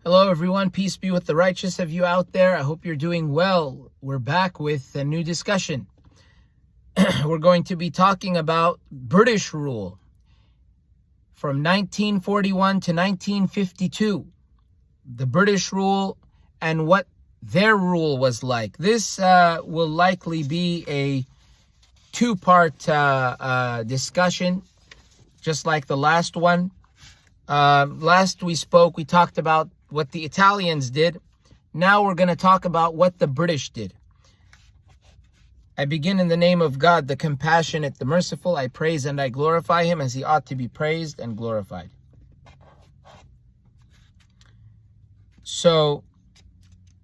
Hello everyone, peace be with the righteous of you out there. I hope you're doing well. We're back with a new discussion. We're going to be talking about British rule from 1941 to 1952. The British rule and what their rule was like. This will likely be a two-part discussion, just like the last one. Last we spoke, we talked about what the Italians did. Now we're going to talk about what the British did. I begin in the name of God, the compassionate, the merciful. I praise and I glorify him as he ought to be praised and glorified. So,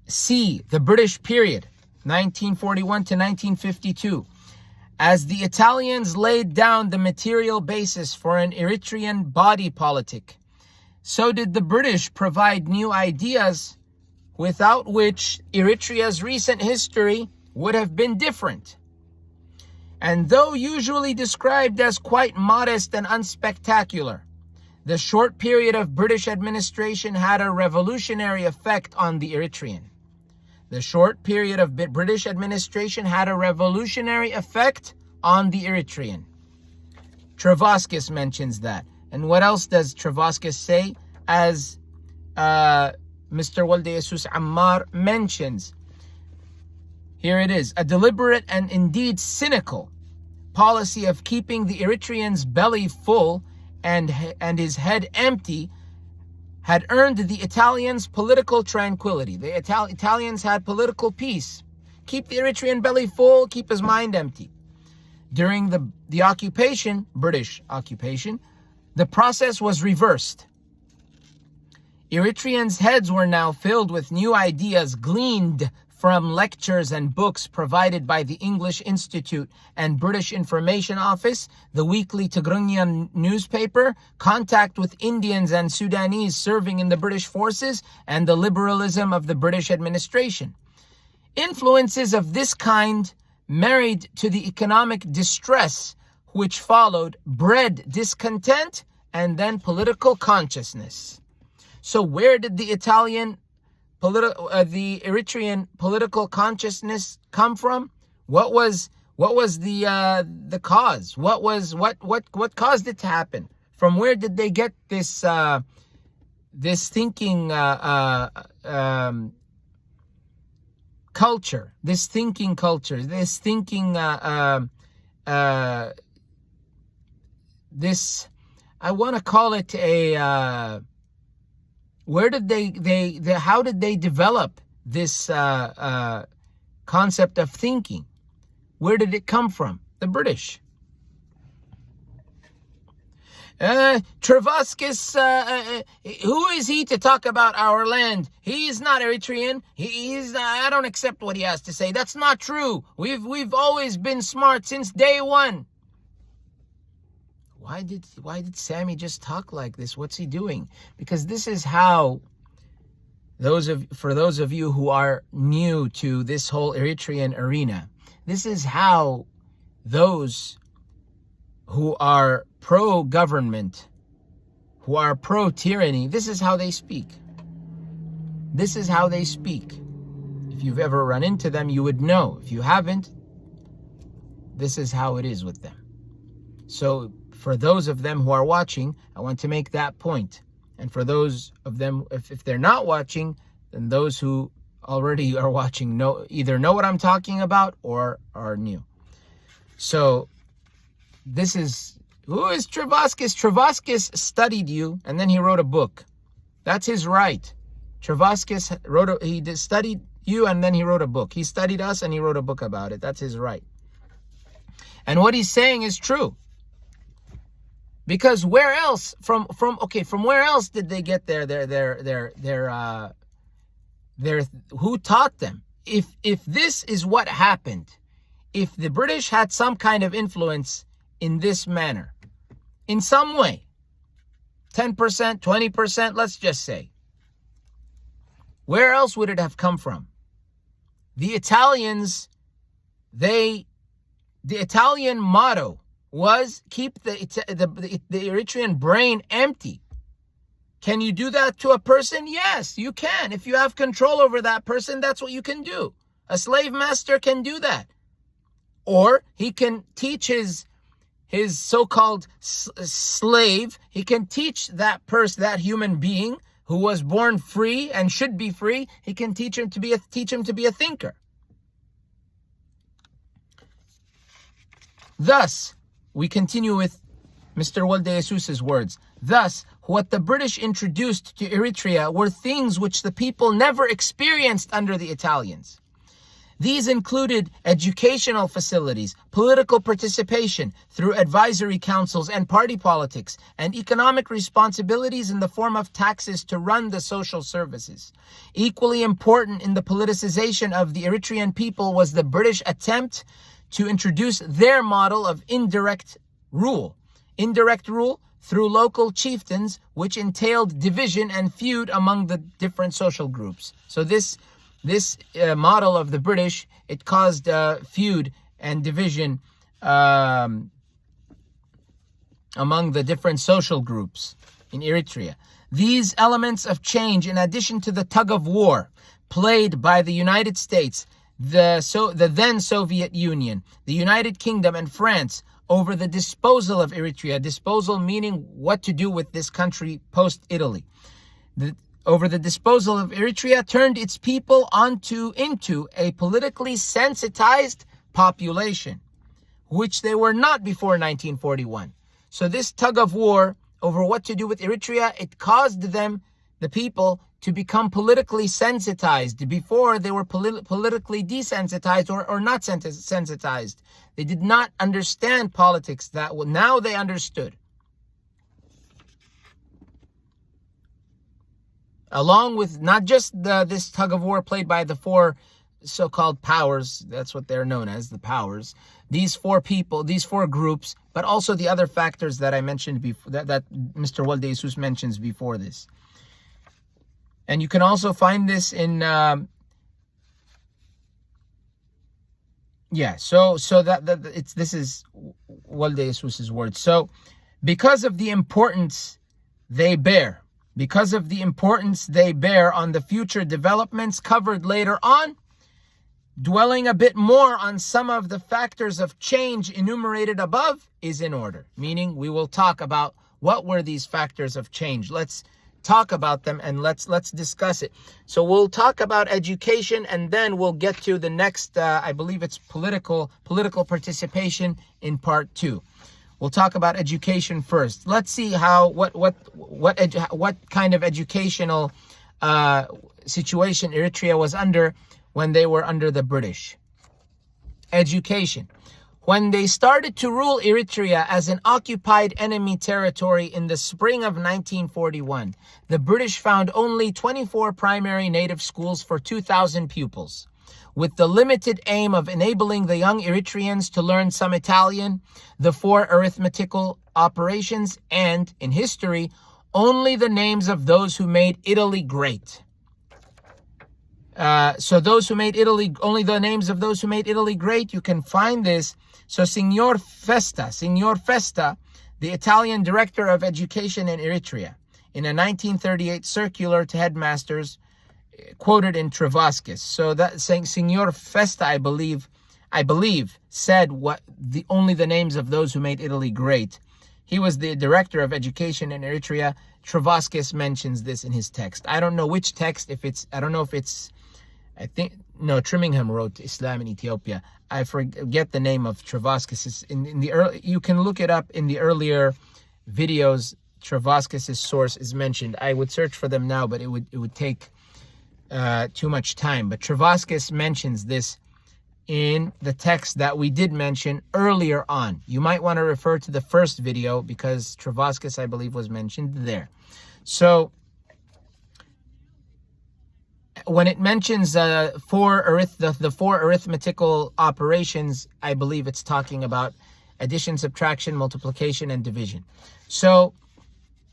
C, the British period, 1941 to 1952. As the Italians laid down the material basis for an Eritrean body politic, so did the British provide new ideas without which Eritrea's recent history would have been different. And though usually described as quite modest and unspectacular, the short period of British administration had a revolutionary effect on the Eritrean. The short period of British administration had a revolutionary effect on the Eritrean. Travaskis mentions that. And what else does Travaskis say? As Mr. Walde Jesus Ammar mentions, here it is: a deliberate and indeed cynical policy of keeping the Eritrean's belly full and his head empty had earned the Italians political tranquility. The Italians had political peace. Keep the Eritrean belly full, keep his mind empty. During the occupation, British occupation, the process was reversed. Eritreans' heads were now filled with new ideas gleaned from lectures and books provided by the English Institute and British Information Office, the weekly Tigranian newspaper, contact with Indians and Sudanese serving in the British forces, and the liberalism of the British administration. Influences of this kind, married to the economic distress which followed, bred discontent and then political consciousness. So where did the Eritrean political consciousness come from? What was the cause? What caused it to happen? From where did they get this thinking culture? This thinking culture? This thinking this, I want to call it a. Where did how did they develop this concept of thinking? Where did it come from? The British. Travaskis, who is he to talk about our land? He is not Eritrean. I don't accept what he has to say. That's not true. We've always been smart since day one. Why did Sammy just talk like this? What's he doing? Because this is how for those of you who are new to this whole Eritrean arena, this is how those who are pro-government, who are pro-tyranny, this is how they speak. This is how they speak. If you've ever run into them, you would know. If you haven't, this is how it is with them. So for those of them who are watching, I want to make that point. And for those of them, if they're not watching, then those who already are watching either know what I'm talking about or are new. So this is, who is Travaskis? Travaskis studied you and then he wrote a book. That's his right. Travaskis studied you and then he wrote a book. He studied us and he wrote a book about it. That's his right. And what he's saying is true. Because where else from where else did they get who taught them? If this is what happened, if the British had some kind of influence in this manner, in some way, 10%, 20%, let's just say, where else would it have come from? The Italians, the Italian motto was keep the Eritrean brain empty. Can you do that to a person? Yes, you can. If you have control over that person, that's what you can do. A slave master can do that. Or he can teach his so-called slave, he can teach that person, that human being who was born free and should be free, he can teach him to be a thinker. Thus, we continue with Mr. Walde Jesus's words. Thus, what the British introduced to Eritrea were things which the people never experienced under the Italians. These included educational facilities, political participation through advisory councils and party politics, and economic responsibilities in the form of taxes to run the social services. Equally important in the politicization of the Eritrean people was the British attempt to introduce their model of indirect rule. Indirect rule through local chieftains, which entailed division and feud among the different social groups. So this model of the British, it caused feud and division among the different social groups in Eritrea. These elements of change, in addition to the tug of war played by the United States, the then Soviet Union, the United Kingdom, and France over the disposal of Eritrea, disposal meaning what to do with this country post-Italy. Over the disposal of Eritrea turned its people into a politically sensitized population, which they were not before 1941. So this tug of war over what to do with Eritrea, it caused them, the people, to become politically sensitized. Before, they were politically desensitized or not sensitized. They did not understand politics that well. Now they understood. Along with not just this tug of war played by the four so-called powers, that's what they're known as, the powers, these four people, these four groups, but also the other factors that I mentioned before, that Mr. Walde Jesus mentions before this. And you can also find this in, this is Walde Jesus's words. So, because of the importance they bear, on the future developments covered later on, dwelling a bit more on some of the factors of change enumerated above is in order. Meaning, we will talk about what were these factors of change. Let's talk about them and let's discuss it. So we'll talk about education, and then we'll get to the next, I believe it's political participation in part 2. We'll talk about education first. Let's see how what kind of educational situation Eritrea was under when they were under the British. Education. When they started to rule Eritrea as an occupied enemy territory in the spring of 1941, the British found only 24 primary native schools for 2,000 pupils. With the limited aim of enabling the young Eritreans to learn some Italian, the 4 arithmetical operations, and, in history, only the names of those who made Italy great. So those who made Italy, only the names of those who made Italy great, you can find this. So Signor Festa, the Italian director of education in Eritrea, in a 1938 circular to headmasters, quoted in Travaskis. So that saying Signor Festa, I believe, said only the names of those who made Italy great. He was the director of education in Eritrea. Travaskis mentions this in his text. I don't know which text, Trimingham wrote Islam in Ethiopia. I forget the name of Travaskis. You can look it up in the earlier videos. Travaskis' source is mentioned. I would search for them now, but it would take too much time. But Travaskis mentions this in the text that we did mention earlier on. You might want to refer to the first video because Travaskis, I believe, was mentioned there. So when it mentions the 4 arithmetical operations, I believe it's talking about addition, subtraction, multiplication, and division. So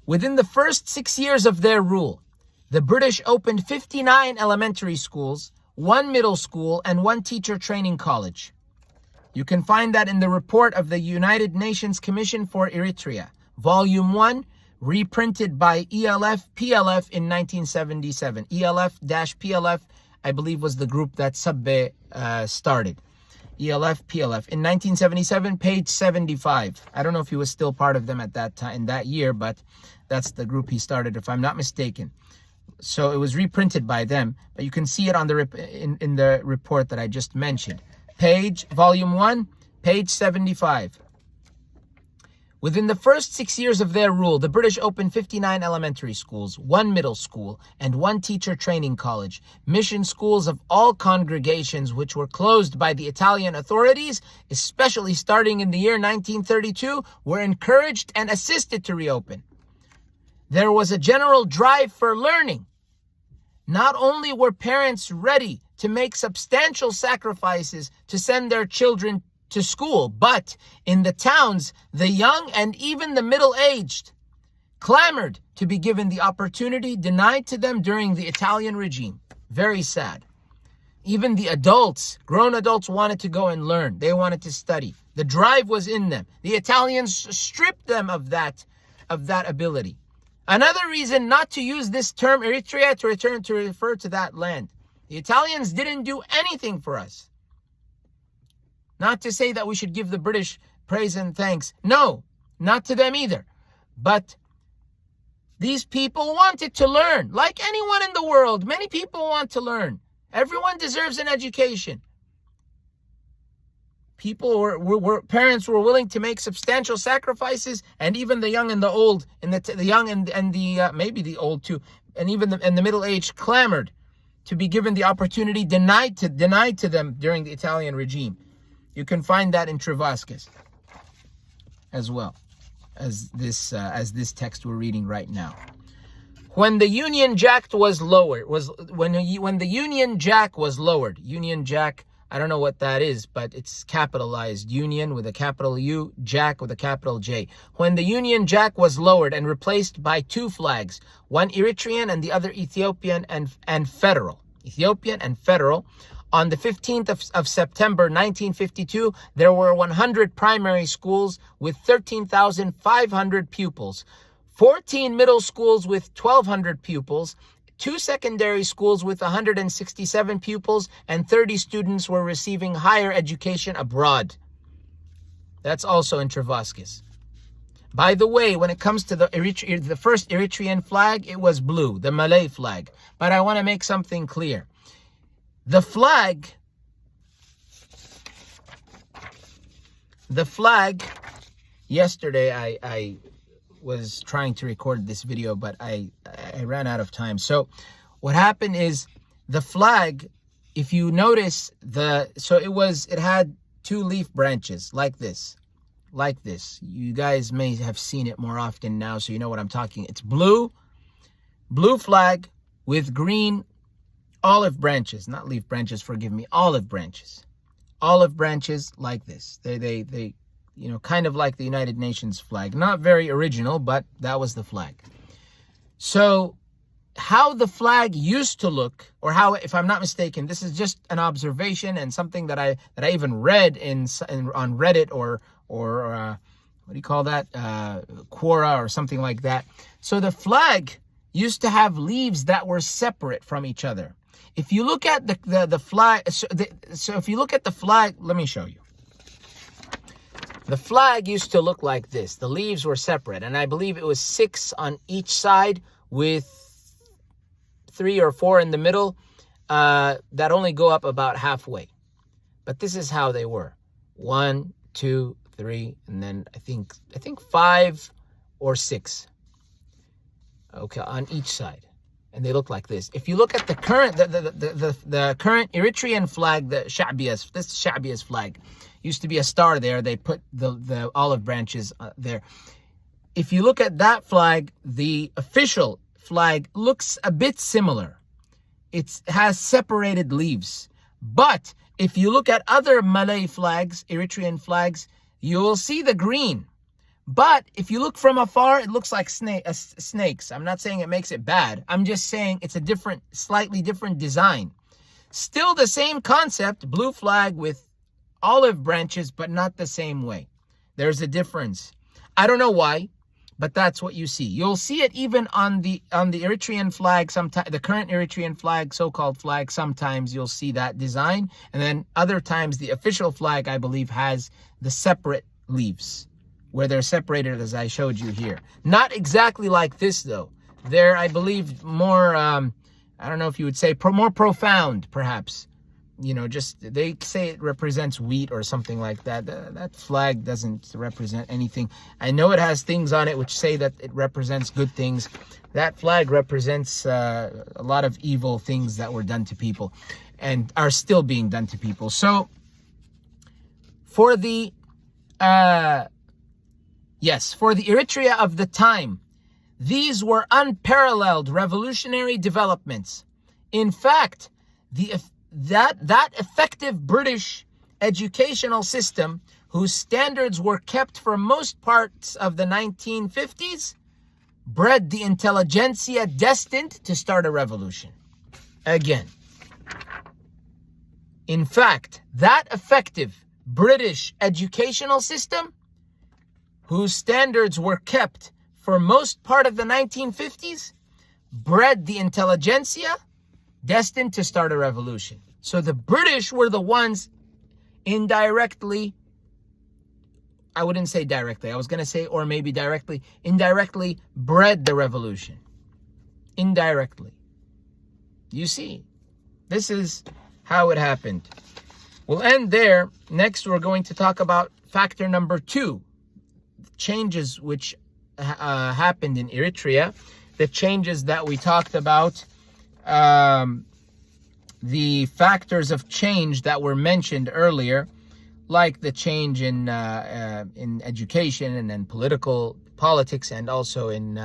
within the first 6 years of their rule, the British opened 59 elementary schools, 1 middle school, and 1 teacher training college. You can find that in the report of the United Nations Commission for Eritrea, Volume 1, reprinted by ELF PLF in 1977. ELF-PLF, I believe, was the group that Sabbe started. ELF PLF in 1977, page 75. I don't know if he was still part of them at that time in that year, but that's the group he started, if I'm not mistaken. So it was reprinted by them, but you can see it on the in the report that I just mentioned. Volume 1, page 75. Within the first 6 years of their rule, the British opened 59 elementary schools, 1 middle school, and 1 teacher training college. Mission schools of all congregations, which were closed by the Italian authorities, especially starting in the year 1932, were encouraged and assisted to reopen. There was a general drive for learning. Not only were parents ready to make substantial sacrifices to send their children to school, but in the towns, the young and even the middle-aged clamored to be given the opportunity denied to them during the Italian regime. Very sad. Even the adults, grown adults, wanted to go and learn. They wanted to study. The drive was in them. The Italians stripped them of that ability. Another reason not to use this term Eritrea to refer to that land. The Italians didn't do anything for us. Not to say that we should give the British praise and thanks. No, not to them either. But these people wanted to learn. Like anyone in the world, many people want to learn. Everyone deserves an education. Parents were willing to make substantial sacrifices, and even the young and the old, and the young and the maybe the old too, and even the middle aged clamored to be given the opportunity denied to them during the Italian regime. You can find that in Travascus as well as this text we're reading right now. When the Union Jack was lowered, Union Jack, I don't know what that is, but it's capitalized. Union with a capital U, Jack with a capital J. When the Union Jack was lowered and replaced by 2 flags, one Eritrean and the other Ethiopian and federal. On the 15th of September 1952, there were 100 primary schools with 13,500 pupils, 14 middle schools with 1,200 pupils, 2 secondary schools with 167 pupils, and 30 students were receiving higher education abroad. That's also in Travascus. By the way, when it comes to the first Eritrean flag, it was blue, the Malay flag. But I want to make something clear. The flag, yesterday I was trying to record this video, but I ran out of time. So what happened is the flag, if you notice, it had 2 leaf branches like this. You guys may have seen it more often now, so you know what I'm talking. It's blue flag with green olive branches, not leaf branches, forgive me, olive branches like this. They kind of like the United Nations flag. Not very original, but that was the flag. So how the flag used to look, or how, if I'm not mistaken, this is just an observation and something that I even read on Reddit or what do you call that? Quora or something like that. So the flag used to have leaves that were separate from each other. If you look at the flag, so if you look at the flag, let me show you. The flag used to look like this. The leaves were separate, and I believe it was 6 on each side with 3 or 4 in the middle that only go up about halfway. But this is how they were. 1, 2, 3, and then I think 5 or 6. Okay, on each side. And they look like this. If you look at the current Eritrean flag, this Sha'biyas flag, used to be a star there. They put the olive branches there. If you look at that flag, the official flag looks a bit similar. It has separated leaves. But if you look at other Malay flags, Eritrean flags, you will see the green. But if you look from afar, it looks like snakes. I'm not saying it makes it bad. I'm just saying it's a slightly different design. Still the same concept, blue flag with olive branches, but not the same way. There's a difference. I don't know why, But that's what you see. You'll see it even on the Eritrean flag, sometimes the current Eritrean flag, so-called flag. Sometimes you'll see that design, and then other times the official flag, I believe, has the separate leaves where they're separated, as I showed you here. Not exactly like this though. They're, I believe, more. I don't know if you would say more profound, perhaps. You know, just they say it represents wheat or something like that. That flag doesn't represent anything. I know it has things on it which say that it represents good things. That flag represents a lot of evil things that were done to people and are still being done to people. So for the for the Eritrea of the time, these were unparalleled revolutionary developments. In fact, that effective British educational system, whose standards were kept for most parts of the 1950s, bred the intelligentsia destined to start a revolution. Again. In fact, that effective British educational system, whose standards were kept for most part of the 1950s, bred the intelligentsia destined to start a revolution. So the British were the ones indirectly, I wouldn't say directly, I was going to say, or maybe directly, indirectly bred the revolution. Indirectly. You see, this is how it happened. We'll end there. Next, we're going to talk about factor number 2, changes which happened in Eritrea, the changes that we talked about, the factors of change that were mentioned earlier, like the change in education and then politics, and also in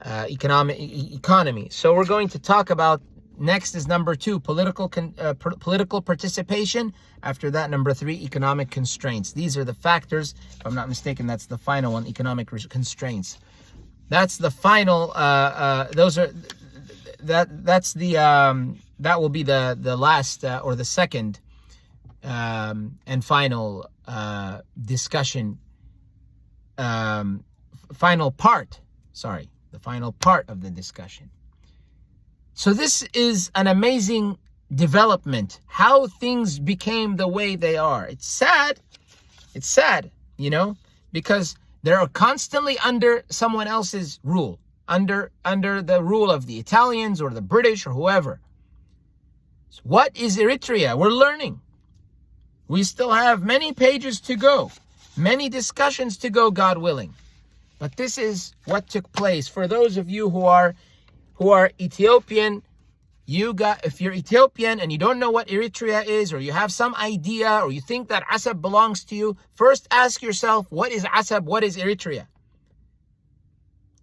economy. So we're going to talk about, next is number 2, political participation. After that, number 3, economic constraints. These are the factors. If I'm not mistaken, that's the final one, economic constraints. That's the final. Those are. That's the that will be the last or the second and final discussion, final part, the final part of the discussion. So this is an amazing development, how things became the way they are. It's sad, you know, because they're constantly under someone else's rule, under the rule of the Italians or the British or whoever. So what is Eritrea? We're learning. We still have many pages to go, many discussions to go, God willing. But this is what took place. For those of you who are Ethiopian, if you're Ethiopian and you don't know what Eritrea is, or you have some idea, or you think that Asab belongs to you, first ask yourself, what is Asab? What is Eritrea?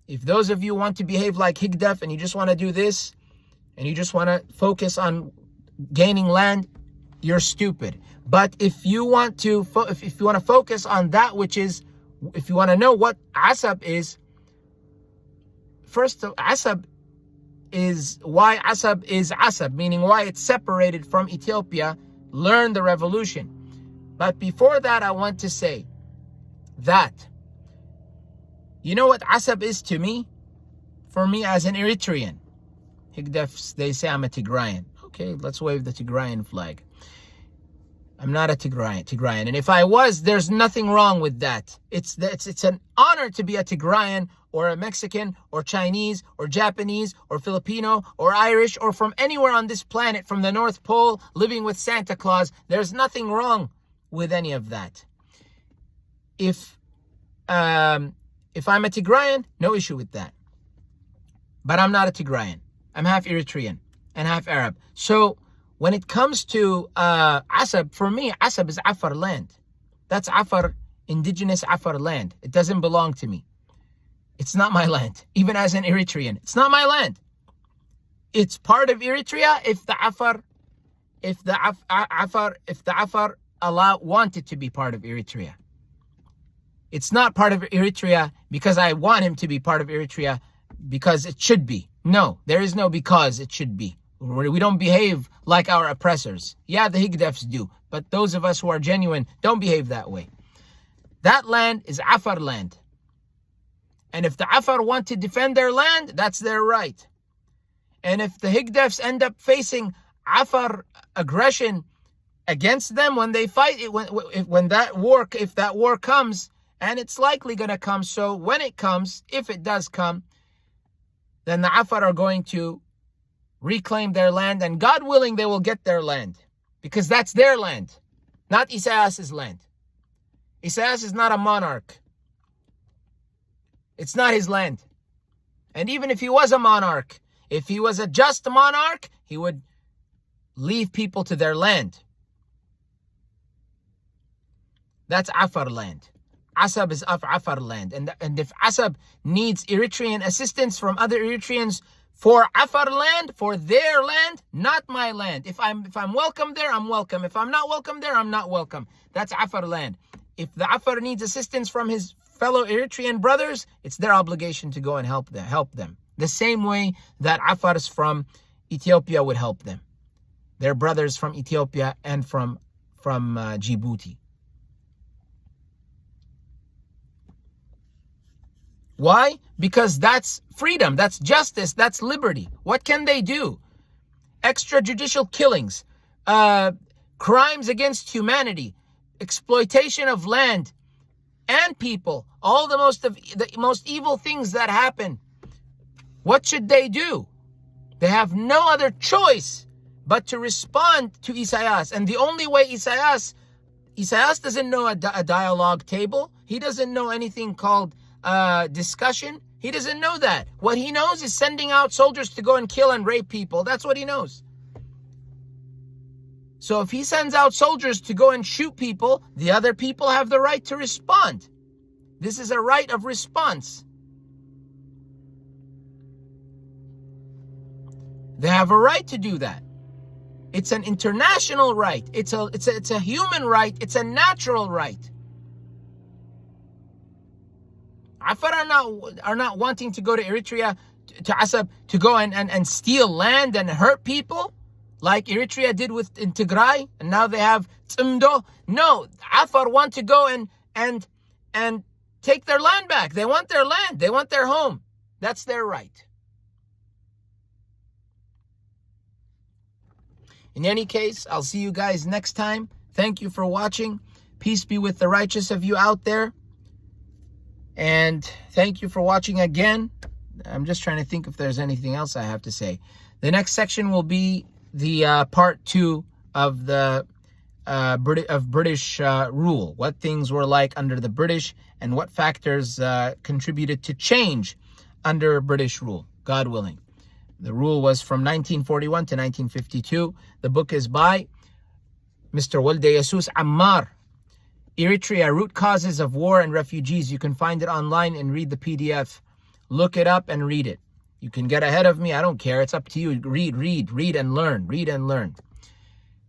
If those of you want to behave like Higdef and you just want to do this, and you just want to focus on gaining land, you're stupid. But if you want to focus on that which is, if you want to know what Asab is, first Asab is why Asab is Asab, meaning why it's separated from Ethiopia. Learn the revolution. But before that, I want to say that, you know what Asab is to me? For me as an Eritrean. Higdefs, they say I'm a Tigrayan. Okay, let's wave the Tigrayan flag. I'm not a Tigrayan. And if I was, there's nothing wrong with that. It's an honor to be a Tigrayan, or a Mexican, or Chinese, or Japanese, or Filipino, or Irish, or from anywhere on this planet, from the North Pole, living with Santa Claus. There's nothing wrong with any of that. If I'm a Tigrayan, no issue with that. But I'm not a Tigrayan. I'm half Eritrean and half Arab. So when it comes to Asab, for me, Asab is Afar land. That's Afar, indigenous Afar land. It doesn't belong to me. It's not my land. Even as an Eritrean, it's not my land. It's part of Eritrea if the Afar want it to be part of Eritrea. It's not part of Eritrea because I want him to be part of Eritrea because it should be. No, there is no because it should be. We don't behave like our oppressors. Yeah, the Higdefs do, but those of us who are genuine don't behave that way. That land is Afar land. And if the Afar want to defend their land, that's their right. And if the Higdefs end up facing Afar aggression against them when they fight, if that war comes, and it's likely going to come, so when it comes, if it does come, then the Afar are going to reclaim their land, and God willing, they will get their land, because that's their land, not Isaiah's land. Isaiah is not a monarch. It's not his land. And even if he was a monarch, if he was a just monarch, he would leave people to their land. That's Afar land. Asab is Afar land. And if Asab needs Eritrean assistance from other Eritreans for Afar land, for their land, not my land. If I'm welcome there, I'm welcome. If I'm not welcome there, I'm not welcome. That's Afar land. If the Afar needs assistance from his fellow Eritrean brothers, it's their obligation to go and help them. The same way that Afars from Ethiopia would help them. Their brothers from Ethiopia and from Djibouti. Why? Because that's freedom, that's justice, that's liberty. What can they do? Extrajudicial killings, crimes against humanity, exploitation of land and people, all the most evil things that happen. What should they do? They have no other choice but to respond to Isaiah. And the only way Isaiah doesn't know a dialogue table. He doesn't know anything called discussion. He doesn't know that. What he knows is sending out soldiers to go and kill and rape people. That's what he knows. So if he sends out soldiers to go and shoot people, the other people have the right to respond. This is a right of response. They have a right to do that. It's an international right. It's a human right. It's a natural right. Afar are not wanting to go to Eritrea, to Asab, to go and steal land and hurt people like Eritrea did in Tigray, and now they have Tsimdo. No, Afar want to go and take their land back. They want their land. They want their home. That's their right. In any case, I'll see you guys next time. Thank you for watching. Peace be with the righteous of you out there. And thank you for watching again. I'm just trying to think if there's anything else I have to say. The next section will be the part 2 of the British rule. What things were like under the British and what factors contributed to change under British rule, God willing. The rule was from 1941 to 1952. The book is by Mr. Walde Jesus Ammar. Eritrea, Root Causes of War and Refugees. You can find it online and read the PDF. Look it up and read it. You can get ahead of me. I don't care. It's up to you. Read and learn. Read and learn.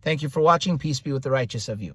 Thank you for watching. Peace be with the righteous of you.